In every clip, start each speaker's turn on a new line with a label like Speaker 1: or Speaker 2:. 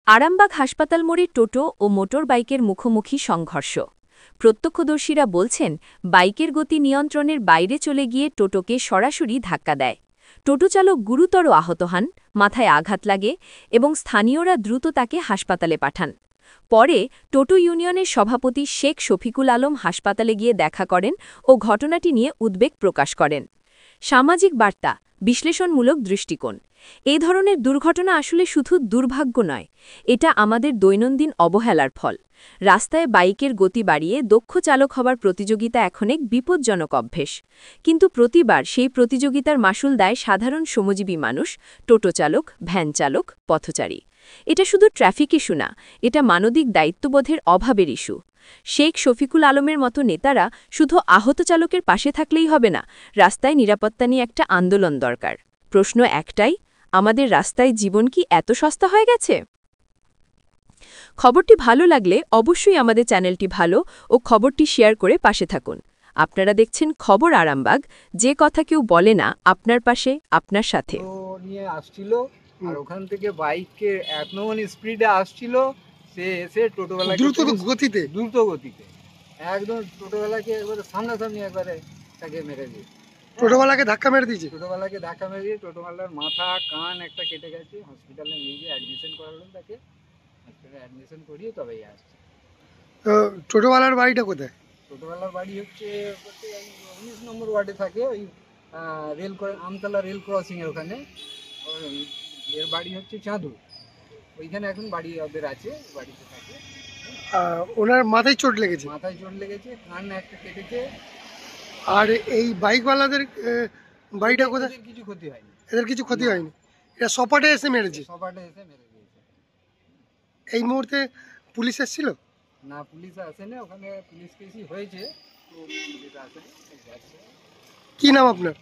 Speaker 1: আরামবাগ হাসপাতাল মোড়ে টোটো ও মোটর বাইকের মুখোমুখি সংঘর্ষ। প্রত্যক্ষদর্শীরা বলছেন, বাইকের গতি নিয়ন্ত্রণের বাইরে চলে গিয়ে টোটোকে সরাসরি ধাক্কা দেয়। টোটো চালক গুরুতর আহত হন, মাথায় আঘাত লাগে এবং স্থানীয়রা দ্রুত তাকে হাসপাতালে পাঠান। পরে টোটো ইউনিয়নের সভাপতি শেখ শফিকুল আলম হাসপাতালে গিয়ে দেখা করেন ও ঘটনাটি নিয়ে উদ্বেগ প্রকাশ করেন। সামাজিক বার্তা, বিশ্লেষণমূলক দৃষ্টিকোণ। এই ধরনের দুর্ঘটনা আসলে শুধু দুর্ভাগ্য নয়, এটা আমাদের দৈনন্দিন অবহেলার ফল। রাস্তায় বাইকের গতি বাড়িয়ে দক্ষ চালক হবার প্রতিযোগিতা এখন এক বিপজ্জনক অভ্যেস। কিন্তু প্রতিবার সেই প্রতিযোগিতার মাশুল দেয় সাধারণ শ্রমজীবী মানুষ, টোটো চালক, ভ্যান চালক, পথচারী। এটা শুধু ট্রাফিক ইস্যু না, এটা মানবিক দায়িত্ববোধের অভাবের ইস্যু। শেখ শফিকুল আলমের মতো নেতারা শুধু আহত চালকের পাশে থাকলেই হবে না, রাস্তায় নিরাপত্তা নিয়ে একটা আন্দোলন দরকার। প্রশ্ন একটাই, আমাদের রাস্তায় জীবন কি এত সস্তা হয়ে গেছে? খবরটি ভালো লাগলে অবশ্যই আমাদের চ্যানেলটি ভালো ও খবরটি শেয়ার করে পাশে থাকুন। আপনারা দেখছেন খবর আরামবাগ, যে কথা কেউ বলে না, আপনার পাশে, আপনার সাথে।
Speaker 2: নিয়ে আসছিল আর ওখান থেকে বাইকে এত স্পিডে আসছিল, সে এসে টোটোওয়ালাকে দ্রুত গতিতে একদম টোটোওয়ালাকে একবারে সামনাসামনি একবারে তাকে মেরে দিয়ে
Speaker 3: টোটোওয়ালাকে ধাক্কা মেরে দিয়েছে।
Speaker 2: টোটোওয়ালার মাথা কান একটা কেটে গেছে। হসপিটালে নিয়ে গিয়ে অ্যাডমিশন করালাম, তাকে হসপিটালে অ্যাডমিশন করিয়ে তবেই আসছে।
Speaker 3: তো টোটোওয়ালার বাড়িটা কোথায়?
Speaker 2: টোটোওয়ালার বাড়ি হচ্ছে 19 নম্বর ওয়ার্ডে থাকে, ওই আমতলা রেল ক্রসিং এর ওখানে। এর বাড়ি হচ্ছে চাঁদু, ওইখানে এখন বাড়ি ওদের আছে, বাড়িতে থাকে।
Speaker 3: ওনার মাথায় চোট লেগেছে,
Speaker 2: কান একটা কেটেছে।
Speaker 3: আর এই বাইকওয়ালাদের বাড়িটা কোথায়? এদের কিছু ক্ষতি হয়নি। এটা সপাটে এসে মেরেছে। এই মুহূর্তে পুলিশ এসেছিল
Speaker 2: না? পুলিশ আসেনি, ওখানে পুলিশ কেসি হয়েছে।
Speaker 3: কি নাম আপনার?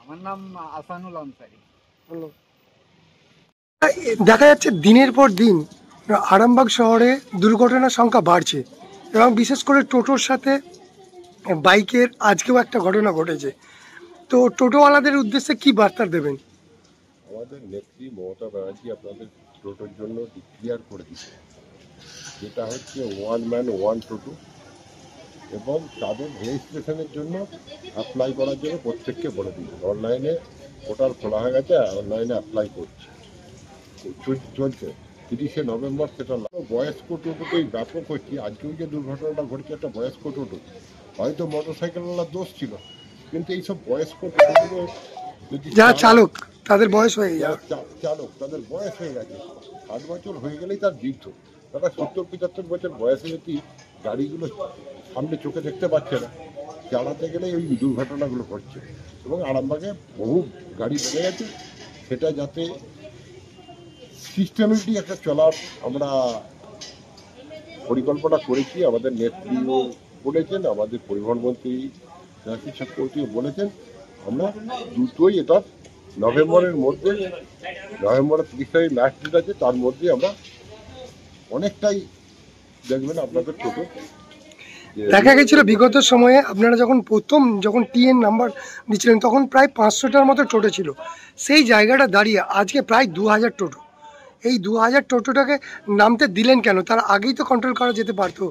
Speaker 2: আমার নাম আসানুল আনসারি।
Speaker 3: দেখা যাচ্ছে দিনের পর দিন আরামবাগ শহরে দুর্ঘটনার সংখ্যা বাড়ছে এবং বিশেষ করে টোটোর সাথে বাইকের আজকেও একটা ঘটনা ঘটেছে। তো টোটোওয়ালাদের উদ্দেশ্যে কি বার্তা দেবেন?
Speaker 4: আমাদের নেত্রী মমতা ব্যানার্জি আপনাদের টোটোর জন্য ডিক্লিয়ার করে দিচ্ছে, যেটা হচ্ছে ওয়ান ম্যান ওয়ান টোটো, এবং তাদের রেজিস্ট্রেশনের জন্য অ্যাপ্লাই করার জন্য প্রত্যেককে বলে দিচ্ছে। অনলাইনে পোর্টাল খোলা হয়ে গেছে, অনলাইনে অ্যাপ্লাই চলছে। 30শে নভেম্বর সেটা বয়স্ক টোটোতেই ব্যাপক হচ্ছে। আজকেও যে দুর্ঘটনাটা ঘটছে একটা বয়স্ক টোটো, হয়তো মোটরসাইকেলওয়ালার দোষ ছিল, কিন্তু এইসব বয়স্ক টোটোগুলো
Speaker 3: যারা চালক তাদের বয়স হয়ে গেছে,
Speaker 4: 60 বছর হয়ে গেলেই তার বৃদ্ধ, তারা 70-75 বছর বয়সে যদি গাড়িগুলো সামনে চোখে দেখতে পাচ্ছে না, চালাতে গেলেই ওই দুর্ঘটনাগুলো ঘটছে। এবং আরামবাগে বহু গাড়ি বেড়ে গেছে, সেটা যাতে সিস্টেমেটিক একটা চলার আমরা পরিকল্পনা করেছি। আমাদের নেত্রীও বলেছেন, আমাদের পরিবহন মন্ত্রী জাতীয় চক্রবর্তীও বলেছেন, আমরা দ্রুতই এটা নভেম্বরের 30 তারিখ লাস্ট ডেট আছে, তার মধ্যে আমরা অনেকটাই দেখবেন আপনাদের টোটো।
Speaker 3: দেখা গেছিল বিগত সময়ে আপনারা যখন টিএন নাম্বার দিচ্ছিলেন তখন প্রায় 500টার মতো টোটো ছিল। সেই জায়গাটা দাঁড়িয়ে আজকে প্রায় 2000 টোটো। এই 2000 টোটোটাকে নামতে দিলেন কেন? তার আগেই তো কন্ট্রোল করা যেতে পারতো।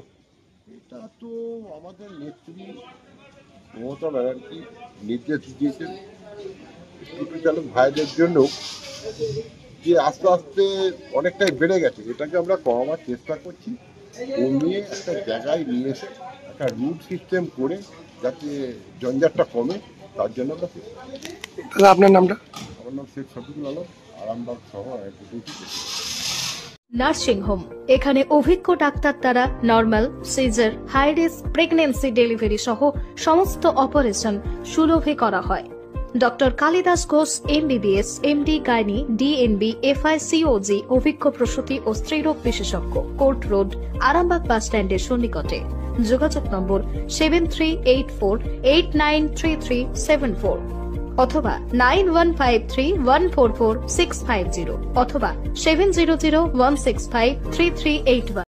Speaker 4: এটা তো আমাদের নেত্রী মমতা ব্যানার্জি নির্দেশ দিয়েছেন টোটো চালক ভাইদের জন্য, যে আস্তে আস্তে অনেকটাই বেড়ে গেছে, এটাকে আমরা কমাবার চেষ্টা করছি। কমিয়ে একটা জায়গায় নিয়ে এসে একটা রুট সিস্টেম করে যাতে জঞ্জাটটা কমে, তার জন্য আমরা চেষ্টা করছি।
Speaker 3: তাহলে আপনার নামটা?
Speaker 4: আমার নাম শেখ শফিকুল আলম, আরামবাগ শহর।
Speaker 5: নার্সিং হোম, এখানে অভিজ্ঞ ডাক্তার দ্বারা normal, caesar, high risk pregnancy, delivery সহ সমস্ত অপারেশন সুলভে করা হয়। Doctor Kalidas Ghosh MBBS, MD gynae, DNB, FICOG, অভিজ্ঞ প্রসূতি ও স্ত্রীরোগ বিশেষজ্ঞ, কোর্ট রোড, আরামবাগ বাস স্ট্যান্ডের সন্নিকটে। যোগাযোগ নম্বর 7384893374 অথবা 9153144650 অথবা 7001653381।